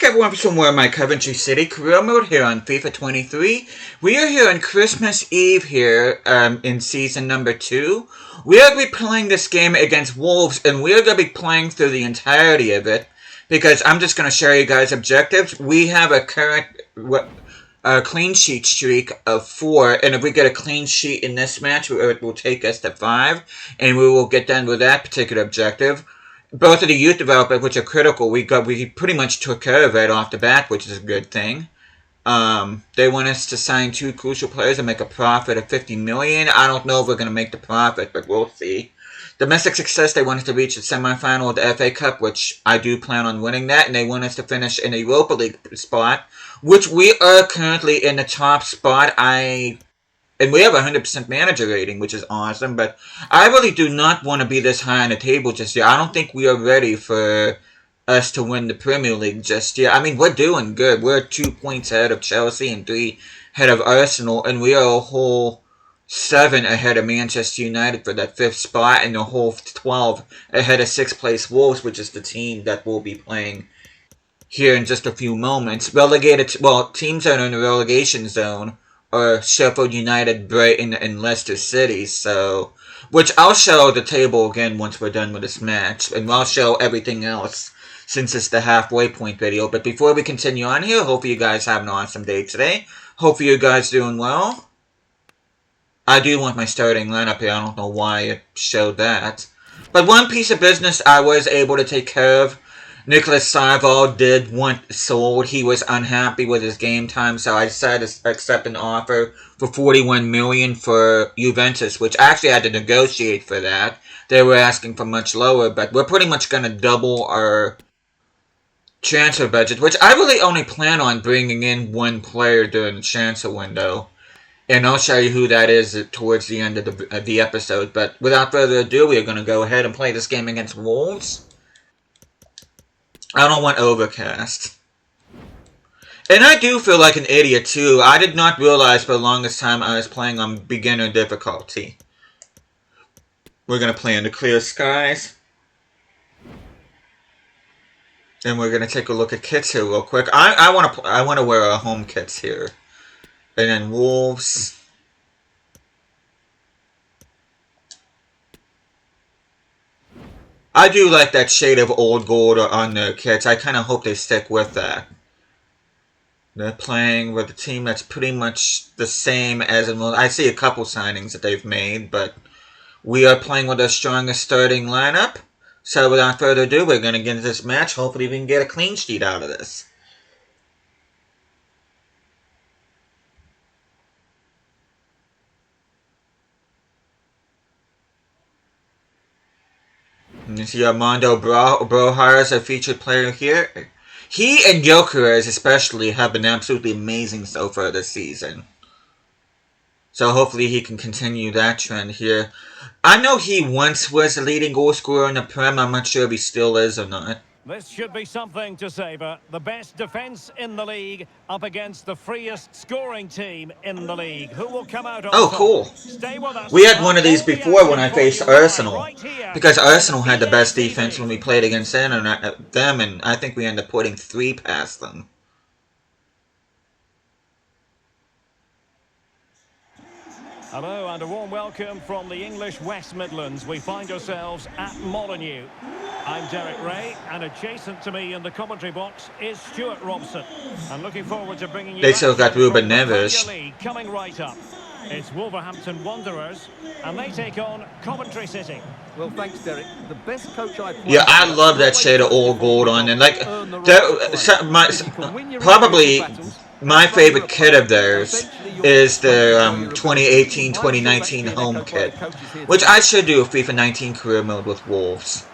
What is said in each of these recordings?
everyone from somewhere in my Coventry City career mode here on FIFA 23. We are here on Christmas Eve here in season number 2. We are going to be playing this game against Wolves, and we are going to be playing through the entirety of it because I'm just going to share you guys objectives. We have a current clean sheet streak of 4, and if we get a clean sheet in this match, it will take us to 5, and we will get done with that particular objective. Both of the youth development, which are critical, we pretty much took care of it off the bat, which is a good thing. They want us to sign 2 crucial players and make a profit of 50 million. I don't know if we're going to make the profit, but we'll see. Domestic success, they want us to reach the semifinal of the FA Cup, which I do plan on winning that, and they want us to finish in a Europa League spot, which we are currently in the top spot. And we have a 100% manager rating, which is awesome, but I really do not want to be this high on the table just yet. I don't think we are ready for us to win the Premier League just yet. I mean, we're doing good. We're 2 points ahead of Chelsea and 3 ahead of Arsenal, and we are a whole 7 ahead of Manchester United for that 5th spot, and a whole 12 ahead of 6th place Wolves, which is the team that we'll be playing here in just a few moments. Relegated, well, teams that are in the relegation zone or Sheffield United, Brighton, and Leicester City, so... Which I'll show the table again once we're done with this match, and I'll show everything else since it's the halfway point video. But before we continue on here, hopefully you guys have an awesome day today. Hopefully you guys doing well. I do want my starting lineup here, I don't know why it showed that. But one piece of business I was able to take care of. Nicholas Sarval did want sold. He was unhappy with his game time, so I decided to accept an offer for 41 million for Juventus, which I actually had to negotiate for that. They were asking for much lower, but we're pretty much going to double our transfer budget, which I really only plan on bringing in 1 player during the transfer window. And I'll show you who that is towards the end of the episode. But without further ado, we are going to go ahead and play this game against Wolves. I don't want Overcast. And I do feel like an idiot too. I did not realize for the longest time I was playing on beginner difficulty. We're going to play under clear skies. And we're going to take a look at kits here real quick. I want to wear our home kits here. And then Wolves. I do like that shade of old gold on their kits. I kind of hope they stick with that. They're playing with a team that's pretty much the same as... I see a couple signings that they've made, but we are playing with our strongest starting lineup. So without further ado, we're going to get into this match. Hopefully we can get a clean sheet out of this. And you see Armando Broja is a featured player here. He and Gyökeres especially have been absolutely amazing so far this season. So hopefully he can continue that trend here. I know he once was the leading goal scorer in the Prem. I'm not sure if he still is or not. This should be something to savour. The best defence in the league up against the freest scoring team in the league. Who will come out on top? Cool. Stay with us. We had one of these before when I faced Arsenal. Because Arsenal had the best defense when we played against them, and I think we ended up putting 3 past them. Hello and a warm welcome from the English West Midlands. We find ourselves at Molineux. I'm Derek Ray, and adjacent to me in the commentary box is Stuart Robson. I'm looking forward to bringing you... They still got Ruben Neves. Coming right up. It's Wolverhampton Wanderers, and they take on Coventry City. Well, thanks, Derek. The best coach I've played... Yeah, I love that shade of old gold on them. Like, probably my favorite kit of theirs is the 2018-2019 home kit, which I should do a FIFA 19 career mode with Wolves.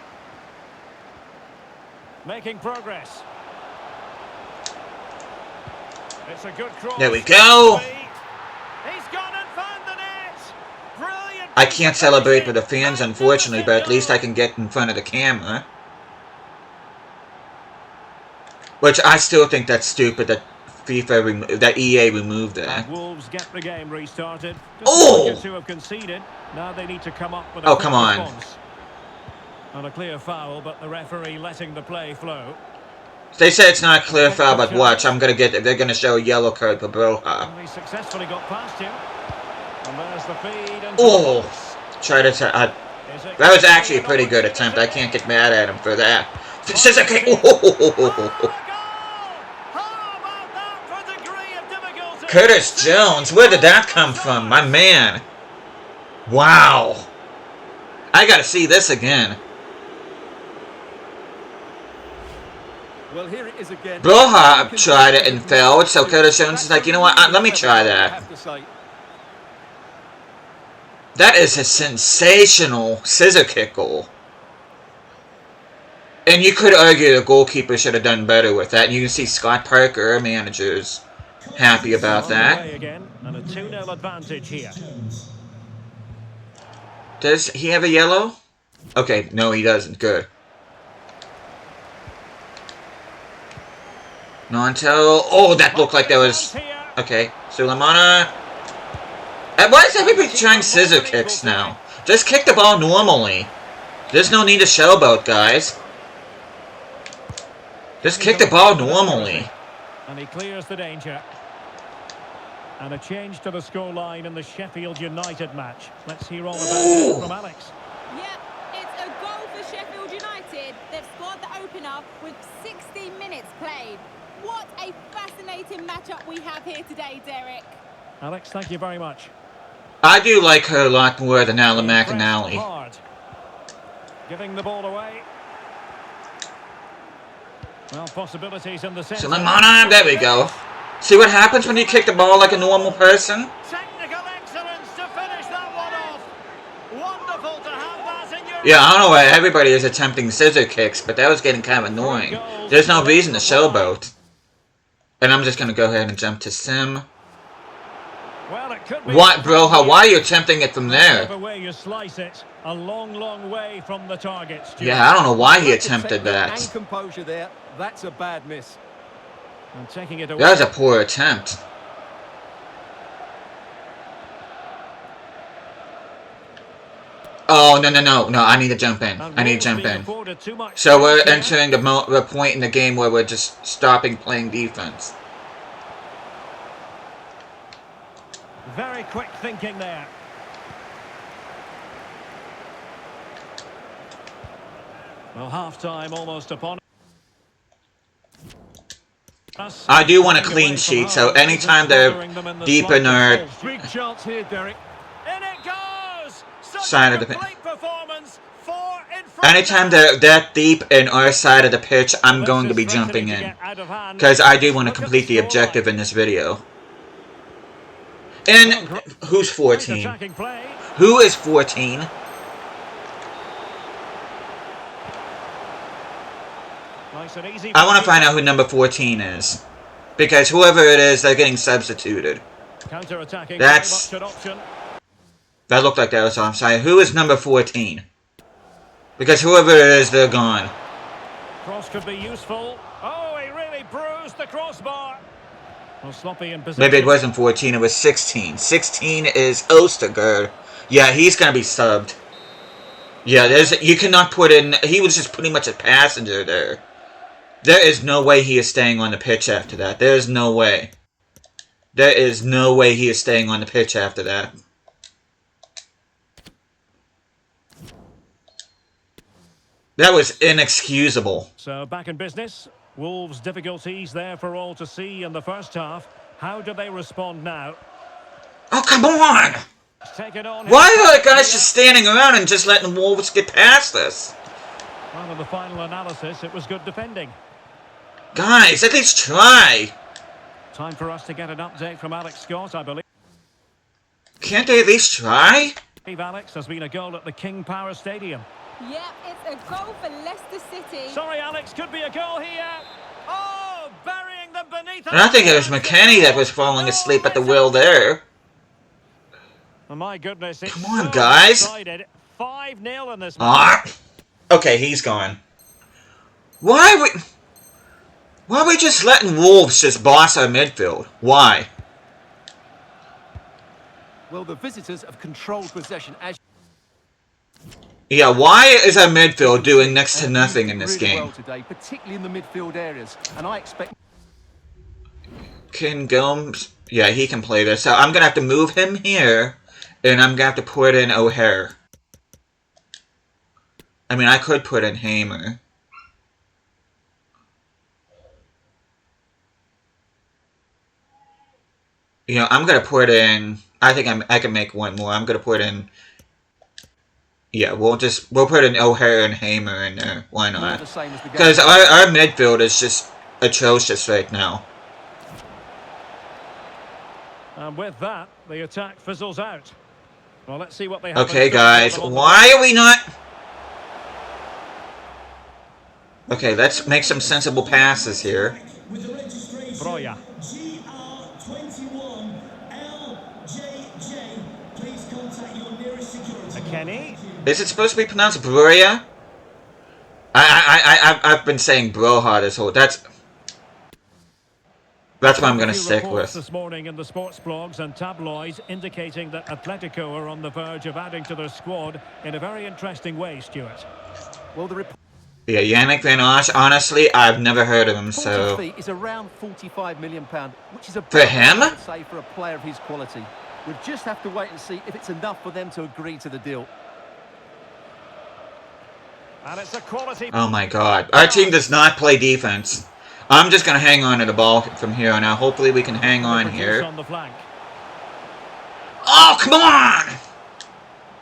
Making progress. It's a good cross. There we go. He's gone and found the net. Brilliant. I can't celebrate with the fans, unfortunately, but at least I can get in front of the camera. Which I still think that's stupid that that EA removed that. Wolves get the game restarted. Oh! To have conceded. Now they need to come up with a oh, come on. Response. Not a clear foul, but the referee letting the play flow. They say it's not a clear foul, but watch, they're gonna show a yellow card for Broha. And he successfully got past him. And there's the feed into Oh! the box. Try to... that was actually a pretty good attempt. I can't get mad at him for that. Scissor kick! Curtis Jones, where did that come from? My man. Wow. I gotta see this again. Well, here it is again. Broha tried it and failed, so Curtis Jones is like, you know what, let me try that. That is a sensational scissor kick goal. And you could argue the goalkeeper should have done better with that. And you can see Scott Parker, our manager's happy about that. Again, and a 2-0 advantage here. Does he have a yellow? Okay, no he doesn't. Good. Nonto. Oh, that looked like that was... Okay, Sulemana. Why is everybody trying scissor kicks now? Just kick the ball normally. There's no need to showboat, guys. Just kick the ball normally. And he clears the danger. And a change to the scoreline in the Sheffield United match. Let's hear all about it from Alex. Yep, it's a goal for Sheffield United. They've scored the opener with 60 minutes played. What a fascinating matchup we have here today, Derek. Alex, thank you very much. I do like her a lot more than Alan McAnally. Hard. Giving the ball away. Well, possibilities in the centre. Sulemana, there we go. See what happens when you kick the ball like a normal person? Technical excellence to finish that one off. Wonderful to have that in your... Yeah, I don't know why everybody is attempting scissor kicks, but that was getting kind of annoying. There's no reason to showboat. And I'm just going to go ahead and jump to Sim. Well, it could be... What, Broha, why are you attempting it from there? Whichever way you slice it, a long, long way from the target, Stuart. Yeah, I don't know why he attempted that. And composure there. That's a bad miss. And taking it away. That was a poor attempt. Oh, no, I need to jump in. I need to jump in. So we're entering the point in the game where we're just stopping playing defense. Very quick thinking there. Well, half-time almost upon us. I do want a clean sheet, so anytime they're deep in our Big chance here, Derek. In it goes! side of the pitch. Performance. Anytime they're that deep in our side of the pitch, I'm going to be jumping in. Because I do want to complete the objective in this video. And who's 14? Who is 14? I want to find out who number 14 is. Because whoever it is, they're getting substituted. That's... That looked like that was offside. Who is number 14? Because whoever it is, they're gone. Cross could be useful. Oh, he really bruised the crossbar. Well, sloppy in position. Maybe it wasn't 14, it was 16. 16 is Ostergaard. Yeah, he's going to be subbed. Yeah, you cannot put in... He was just pretty much a passenger there. There is no way he is staying on the pitch after that. There is no way. There is no way he is staying on the pitch after that. That was inexcusable. So back in business. Wolves' difficulties there for all to see in the first half. How do they respond now? Oh, come on! Why are the guys just standing around and just letting Wolves get past us? Well, in the final analysis, it was good defending. Guys, at least try! Time for us to get an update from Alex Scott, I believe. Can't they at least try? Alex, has been a goal at the King Power Stadium. Yep, it's a goal for Leicester City. Sorry, Alex, could be a goal here. Oh, burying them beneath. And I think it was McKennie that was falling asleep at the wheel there. Oh, my goodness, it's come on, guys. 5-0 in this match. Okay, he's gone. Why are we just letting Wolves just boss our midfield? Why? Well, the visitors have controlled possession as... Yeah, why is our midfield doing next to nothing in this Really game? well today, particularly in the midfield areas, and I expect. Ken Gomes, yeah, he can play this. So I'm gonna have to move him here, and I'm gonna have to put in O'Hare. I mean, I could put in Hamer. You know, I'm gonna put in. I think I can make one more. I'm gonna put in. Yeah, we'll put in O'Hare and Hamer in there. Why not? Because our midfield is just atrocious right now. And with that, the attack fizzles out. Well, let's see what they have. Okay, guys, why are we not? Okay, let's make some sensible passes here. Broya. Kenny. Is it supposed to be pronounced Broya? I've been saying Broha this whole. That's what I'm gonna stick with. This morning in the sports blogs and tabloids indicating that Atletico are on the verge of adding to their squad in a very interesting way, Stuart. Well, yeah, Yannick Van Osh, honestly, I've never heard of him, so... fee is around £45 million, which is a for him? I'd say for a player of his quality. We'll just have to wait and see if it's enough for them to agree to the deal. And it's a quality... Oh my god. Our team does not play defense. I'm just going to hang on to the ball from here on out. Hopefully we can hang on here. On the flank. Oh, come on!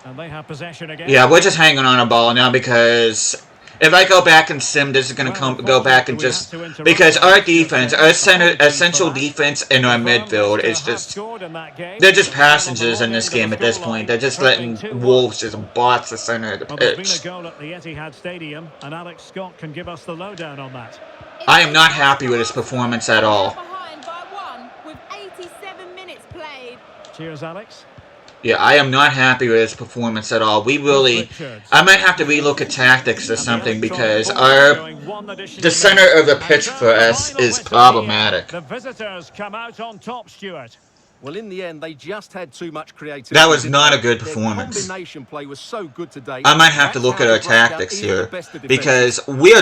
And they have possession again. Yeah, we're just hanging on a ball now because... if I go back and sim, this is going to go back and just... because our defense, our central defense and our midfield is just... they're just passengers in this game at this point. They're just letting Wolves just box the center of the pitch. There's been a goal at the Etihad Stadium, and Alex Scott can give us the lowdown on that. I am not happy with his performance at all. Behind by 1 with 87 minutes played. Cheers, Alex. Yeah, I am not happy with his performance at all. We really... I might have to relook at tactics or something because the center of the pitch for us is problematic. The visitors come out on top, Stuart. Well, in the end, they just had too much creativity. That was not a good performance. Their combination play was so good today. I might have to look at our tactics here because we're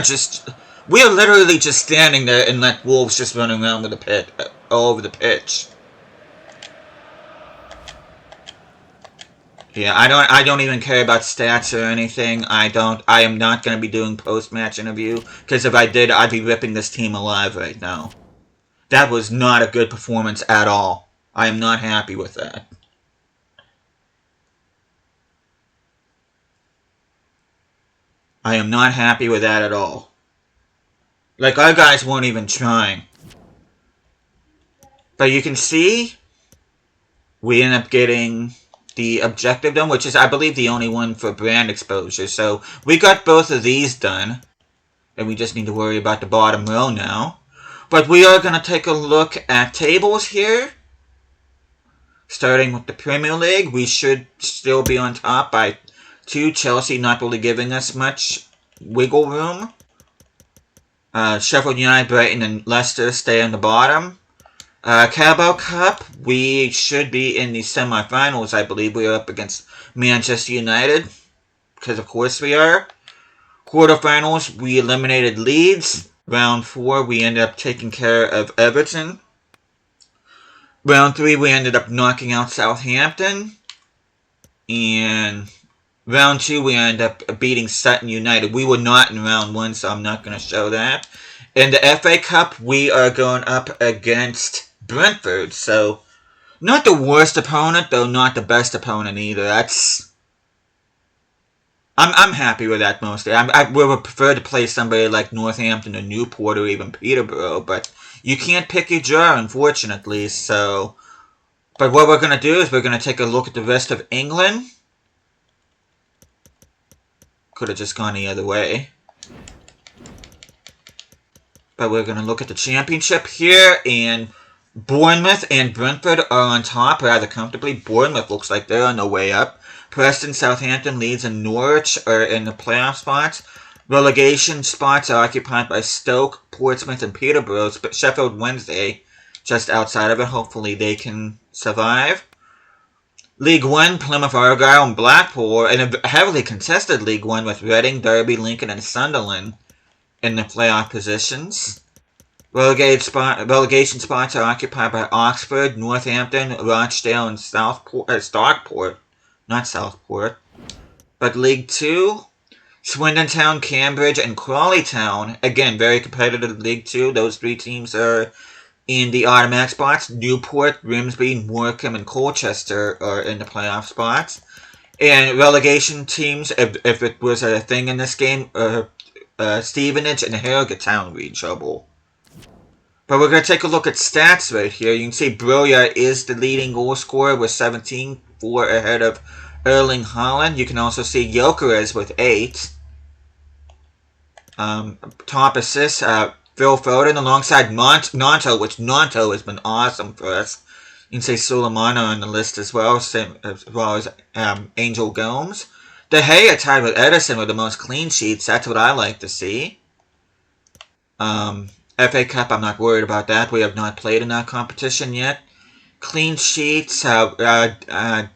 literally just standing there and let Wolves just run around with the pit all over the pitch. Yeah, I don't even care about stats or anything. I am not going to be doing post-match interview because if I did, I'd be ripping this team alive right now. That was not a good performance at all. I am not happy with that. I am not happy with that at all. Like, our guys weren't even trying. But you can see, we end up getting the objective done, which is, I believe, the only one for brand exposure. So, we got both of these done. And we just need to worry about the bottom row now. But we are going to take a look at tables here. Starting with the Premier League, we should still be on top by 2. Chelsea not really giving us much wiggle room. Sheffield United, Brighton, and Leicester stay on the bottom. Carabao Cup, we should be in the semi-finals, I believe. We are up against Manchester United, because of course we are. Quarterfinals, we eliminated Leeds. Round 4, we ended up taking care of Everton. Round 3, we ended up knocking out Southampton. And round 2, we ended up beating Sutton United. We were not in round 1, so I'm not going to show that. In the FA Cup, we are going up against Brentford. So, not the worst opponent, though not the best opponent either. I'm happy with that mostly. I would prefer to play somebody like Northampton or Newport or even Peterborough, but you can't pick your jar, unfortunately, so... But what we're going to do is we're going to take a look at the rest of England. Could have just gone the other way. But we're going to look at the championship here, and Bournemouth and Brentford are on top rather comfortably. Bournemouth looks like they're on their way up. Preston, Southampton, Leeds, and Norwich are in the playoff spots. Relegation spots are occupied by Stoke, Portsmouth, and Peterborough. But Sheffield Wednesday just outside of it. Hopefully they can survive. League One, Plymouth Argyle and Blackpool, and a heavily contested League One with Reading, Derby, Lincoln, and Sunderland in the playoff positions. Relegation spots are occupied by Oxford, Northampton, Rochdale, and Stockport. Not Southport. But League Two, Swindon Town, Cambridge, and Crawley Town. Again, very competitive League Two. Those three teams are in the automatic spots. Newport, Grimsby, Morecambe, and Colchester are in the playoff spots. And relegation teams, if it was a thing in this game, Stevenage and Harrogate Town would be in trouble. But we're going to take a look at stats right here. You can see Broja is the leading goal scorer with 17, 4 ahead of Erling Haaland. You can also see Gyökeres with 8. Top assists, Phil Foden alongside Nanto, which Nanto has been awesome for us. You can see Sulemana on the list as well as Angel Gomes. De Gea tied with Ederson with the most clean sheets. That's what I like to see. FA Cup, I'm not worried about that. We have not played in that competition yet. Clean sheets, David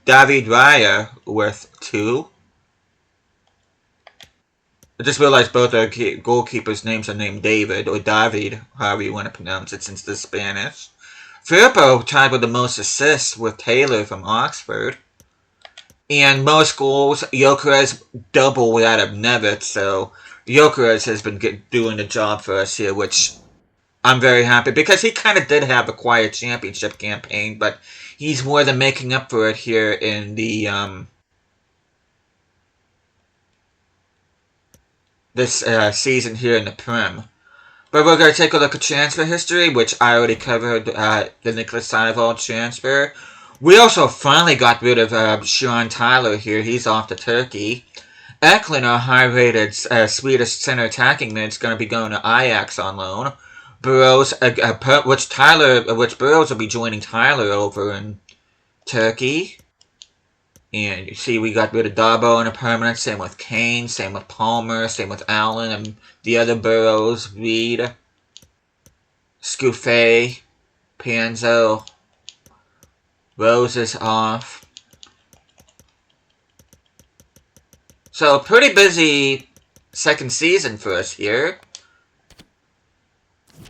Raya with 2. I just realized both our goalkeepers' names are named David, or David, however you want to pronounce it since it's Spanish. Firpo tied with the most assists with Taylor from Oxford. And most goals, Gyökeres double that of Nevitt, so Gyökeres has been doing the job for us here, which I'm very happy, because he kind of did have a quiet championship campaign, but he's more than making up for it here in the, this season here in the Prem. But we're going to take a look at transfer history, which I already covered, the Nicholas Seiwald transfer. We also finally got rid of Sean Tyler here. He's off to Turkey. Eklund, our high-rated Swedish center attacking mid, is going to be going to Ajax on loan. Burrows, which Burrows will be joining Tyler over in Turkey. And you see we got rid of Darbo on a permanent. Same with Kane, same with Palmer, same with Allen, and the other Burrows, Reed, Scouffet, Panzo. Rose is off. So, pretty busy second season for us here.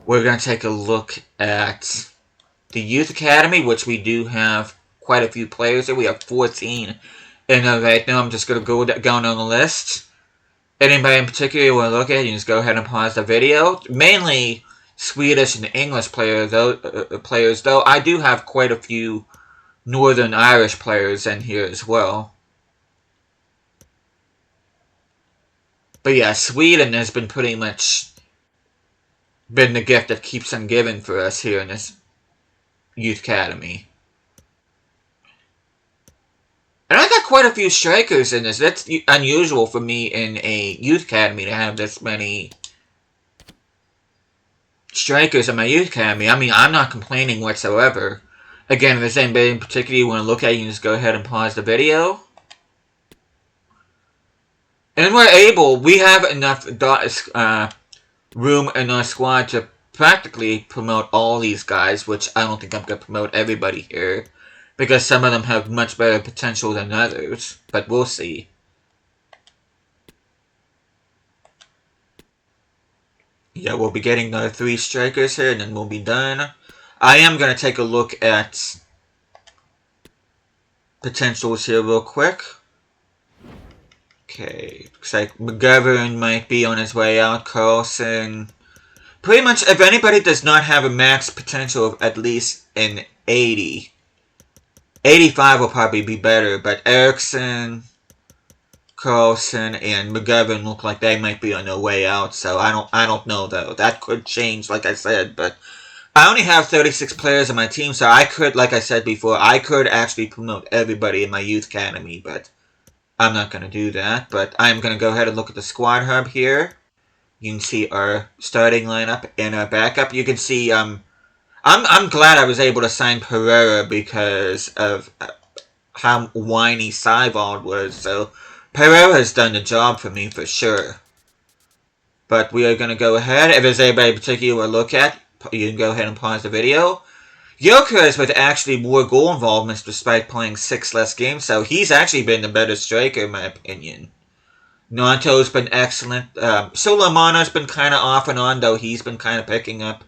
We're going to take a look at the Youth Academy, which we do have quite a few players here. We have 14 in there right now. I'm just going to go down on the list. Anybody in particular you want to look at, you just go ahead and pause the video. Mainly Swedish and English players, though I do have quite a few Northern Irish players in here as well. But yeah, Sweden has been pretty much been the gift that keeps on giving for us here in this Youth Academy. And I got quite a few strikers in this. That's unusual for me in a Youth Academy to have this many strikers in my Youth Academy. I mean, I'm not complaining whatsoever. Again, if there's anybody in particular you want to look at, you can just go ahead and pause the video. And we have enough room in our squad to practically promote all these guys, which I don't think I'm going to promote everybody here, because some of them have much better potential than others, but we'll see. Yeah, we'll be getting another 3 strikers here, and then we'll be done. I am going to take a look at potentials here real quick. Okay, looks like McGovern might be on his way out. Carlson. Pretty much, if anybody does not have a max potential of at least an 80, 85 will probably be better, but Eriksson, Carlson, and McGovern look like they might be on their way out, so I don't know though. That could change, like I said, but I only have 36 players on my team, so I could, like I said before, I could actually promote everybody in my Youth Academy, but I'm not going to do that. But I'm going to go ahead and look at the squad hub here. You can see our starting lineup and our backup. You can see, I'm glad I was able to sign Pereira because of how whiny Seiwald was, so Pereira has done the job for me for sure. But we are going to go ahead. If there's anybody in particular you want to look at, you can go ahead and pause the video. Gyökeres with actually more goal involvements despite playing 6 less games, so he's actually been the better striker in my opinion. Nanto's been excellent. Suleimano's been kind of off and on, though he's been kind of picking up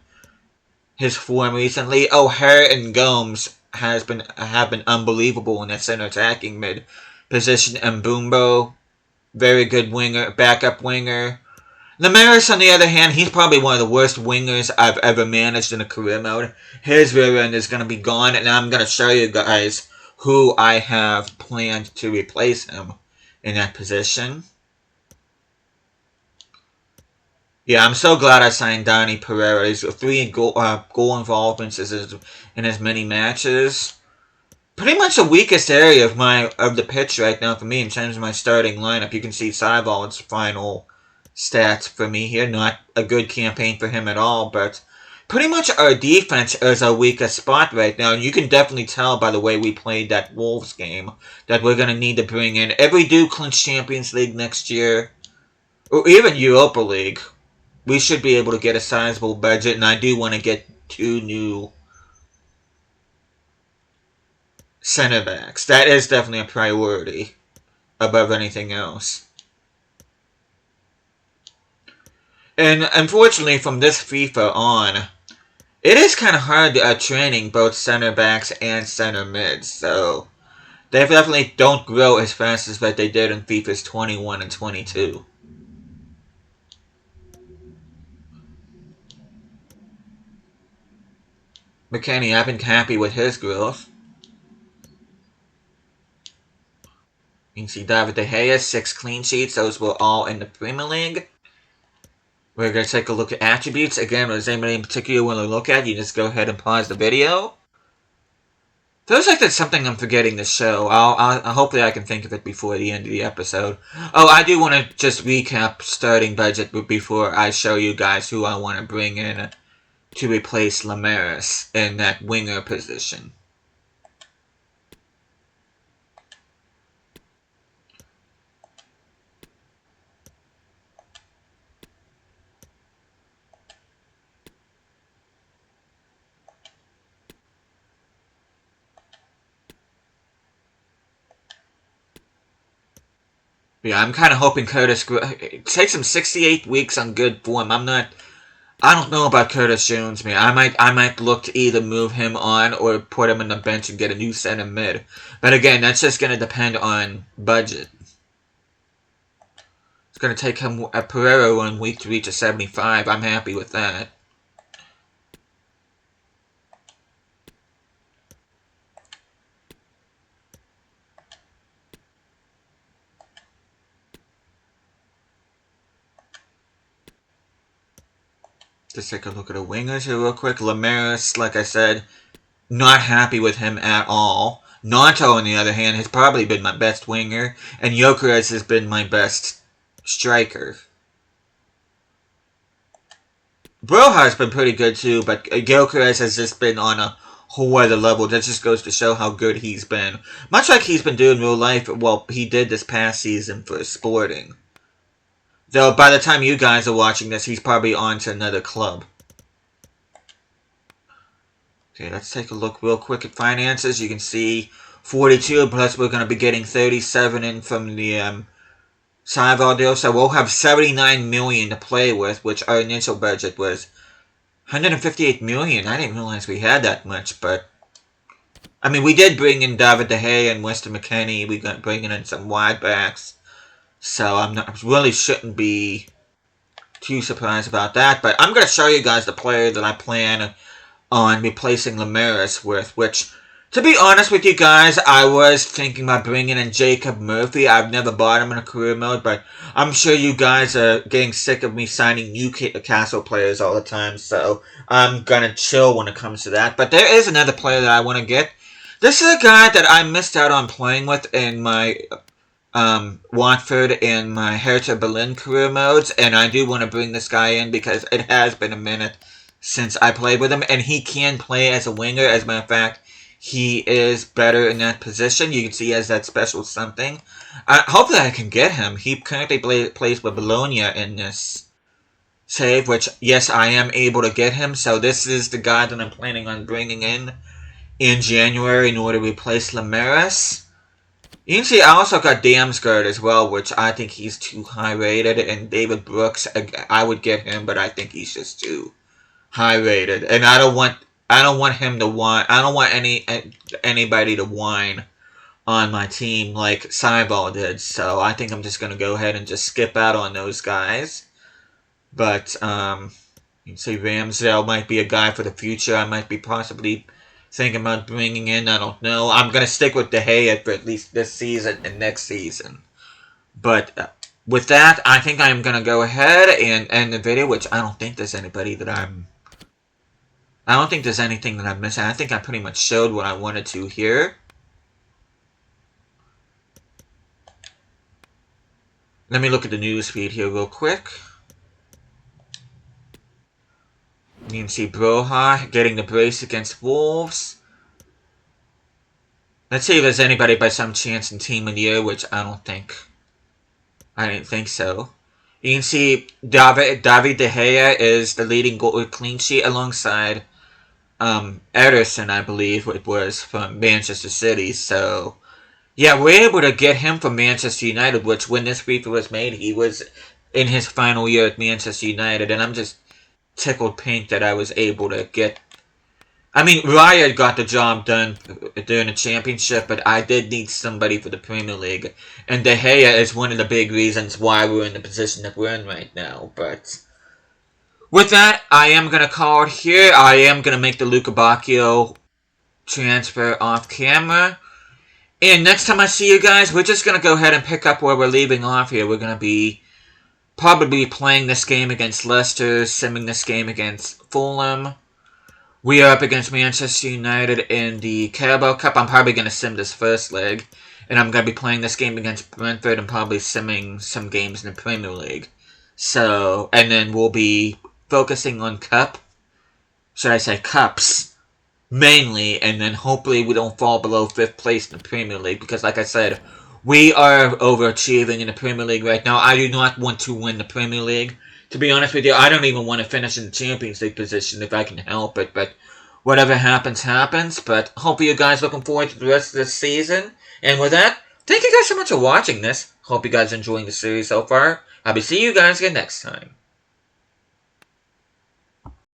his form recently. O'Hare and Gomes have been unbelievable in that center attacking mid position. And Mbumbo, very good winger, backup winger. Lemaris, on the other hand, he's probably one of the worst wingers I've ever managed in a career mode. His rear end is going to be gone, and I'm going to show you guys who I have planned to replace him in that position. Yeah, I'm so glad I signed Donny Pereira. He's 3 goal involvements in as many matches. Pretty much the weakest area of the pitch right now for me in terms of my starting lineup. You can see Seival's final stats for me here. Not a good campaign for him at all, but pretty much our defense is our weakest spot right now. And you can definitely tell by the way we played that Wolves game that we're going to need to bring in, if we do clinch Champions League next year, or even Europa League, we should be able to get a sizable budget, and I do want to get 2 new center backs. That is definitely a priority above anything else. And unfortunately, from this FIFA on, it is kind of hard training both center backs and center mids, so they definitely don't grow as fast as what they did in FIFAs 21 and 22. McKennie, I've been happy with his growth. You can see David De Gea, 6 clean sheets. Those were all in the Premier League. We're going to take a look at attributes. Again, if there's anybody in particular you want to look at, you just go ahead and pause the video. Feels like there's something I'm forgetting to show. Hopefully I can think of it before the end of the episode. Oh, I do want to just recap starting budget before I show you guys who I want to bring in to replace Lemaris in that winger position. Yeah, I'm kind of hoping Curtis... It takes him 68 weeks on good form. I don't know about Curtis Jones, man. I might look to either move him on or put him on the bench and get a new center mid. But again, that's just going to depend on budget. It's going to take him a Pereira 1 week to reach a 75. I'm happy with that. Just take a look at the wingers here real quick. Lemaris, like I said, not happy with him at all. Nanto, on the other hand, has probably been my best winger. And Gyökeres has been my best striker. Broja's been pretty good too, but Gyökeres has just been on a whole other level. That just goes to show how good he's been. Much like he's been doing in real life, well, he did this past season for Sporting. Though, by the time you guys are watching this, he's probably on to another club. Okay, let's take a look real quick at finances. You can see 42, plus we're going to be getting 37 in from the Seival deal. So we'll have 79 million to play with, which our initial budget was 158 million. I didn't realize we had that much, but... I mean, we did bring in David De Gea and Weston McKennie. We got bringing in some wide backs. So I really shouldn't be too surprised about that. But I'm going to show you guys the player that I plan on replacing Lemaris with. Which, to be honest with you guys, I was thinking about bringing in Jacob Murphy. I've never bought him in a career mode. But I'm sure you guys are getting sick of me signing Newcastle players all the time. So I'm going to chill when it comes to that. But there is another player that I want to get. This is a guy that I missed out on playing with in my... Watford and my Hertha Berlin career modes, and I do want to bring this guy in because it has been a minute since I played with him, and he can play as a winger. As a matter of fact, he is better in that position. You can see he has that special something. Hopefully I can get him. He currently plays with Bologna in this save, which, yes, I am able to get him. So this is the guy that I'm planning on bringing in January in order to replace Lamaris. You can see I also got Damsgaard as well, which I think he's too high rated. And David Brooks, I would get him, but I think he's just too high rated. And I don't want him to whine. I don't want anybody to whine on my team like Cyball did. So I think I'm just going to go ahead and just skip out on those guys. But, you can see Ramsdale might be a guy for the future. I might be possibly thinking about bringing in. I don't know. I'm going to stick with De Gea for at least this season and next season. But with that, I think I'm going to go ahead and end the video, which I don't think there's anybody that I don't think there's anything that I'm missing. I think I pretty much showed what I wanted to here. Let me look at the news feed here real quick. You can see Broha getting the brace against Wolves. Let's see if there's anybody by some chance in Team of the Year, which I don't think. I didn't think so. You can see David De Gea is the leading goal with clean sheet alongside Ederson, I believe it was, from Manchester City. So, yeah, we're able to get him from Manchester United, which when this FIFA was made, he was in his final year at Manchester United, and I'm just tickled pink that I was able to get. I mean, Raya got the job done during the championship, but I did need somebody for the Premier League. And De Gea is one of the big reasons why we're in the position that we're in right now. But with that, I am going to call it here. I am going to make the Luca Bacchio transfer off camera. And next time I see you guys, we're just going to go ahead and pick up where we're leaving off here. We're going to be probably playing this game against Leicester, simming this game against Fulham. We are up against Manchester United in the Carabao Cup. I'm probably going to sim this first leg. And I'm going to be playing this game against Brentford and probably simming some games in the Premier League. So, and then we'll be focusing on Cup. Should I say Cups? Mainly, and then hopefully we don't fall below 5th place in the Premier League. Because like I said, we are overachieving in the Premier League right now. I do not want to win the Premier League. To be honest with you, I don't even want to finish in the Champions League position if I can help it. But whatever happens, happens. But hopefully you guys looking forward to the rest of this season. And with that, thank you guys so much for watching this. Hope you guys are enjoying the series so far. I'll be seeing you guys again next time.